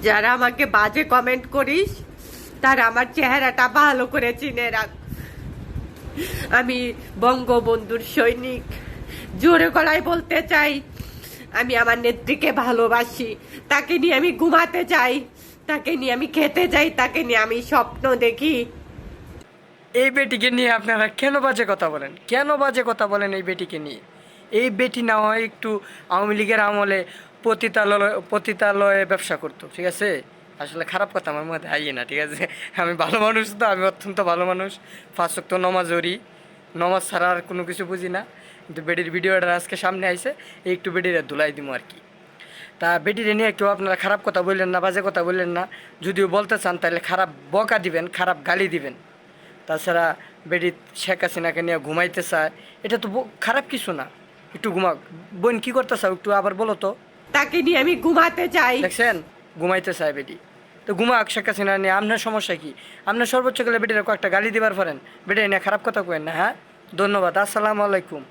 যারা আমাকে বাজে কমেন্ট করিস তারা আমার চেহারাটা ভালো করে চিনে রাখ। আমি বঙ্গবন্ধুর সৈনিক। জোরে গলায় বলতে চাই, আমি আমার নেত্রীকে ভালোবাসি। তাকে নিয়ে আমি ঘুমাতে চাই, তাকে নিয়ে আমি খেতে চাই, তাকে নিয়ে আমি স্বপ্ন দেখি। এই বেটিকে নিয়ে আপনারা কেন বাজে কথা বলেন? কেন বাজে কথা বলেন এই বেটিকে নিয়ে? এই বেটি না হয় একটু আওয়ামী লীগের আমলে পতিতালয়ে ব্যবসা করতো, ঠিক আছে? আসলে খারাপ কথা আমার মধ্যে আইয়ে না, ঠিক আছে? আমি ভালো মানুষ, তো আমি অত্যন্ত ভালো মানুষ। 5 ওয়াক্ত নমাজ পড়ি, নমাজ ছাড়া আর কোনো কিছু বুঝি না। কিন্তু বেটির ভিডিওটা আজকে সামনে আইছে, এই একটু বেটিরে ধুলাই দিব আর কি। তা বেটিরে নিয়ে কেউ আপনারা খারাপ কথা বললেন না, বাজে কথা বললেন না। যদিও বলতে চান তাহলে খারাপ বকা দিবেন, খারাপ গালি দিবেন। তাছাড়া বেটি শেখ হাসিনাকে নিয়ে ঘুমাইতে চায়, এটা তো খারাপ কিছু না। একটু ঘুমা। বোন কী করতে চাও একটু আবার বলো তো। তাকে নিয়ে আমি ঘুমাতে চাই। দেখছেন, ঘুমাইতে চায় বেটি, তো ঘুমাক। শেখ হাসিনা নিয়ে আপনার সমস্যা কি? আপনার সর্বোচ্চ গেলে বেটিরা কয়েকটা গালি দিবার পারেন, বেটি নিয়ে খারাপ কথা কেন না। হ্যাঁ, ধন্যবাদ। আসসালামু আলাইকুম।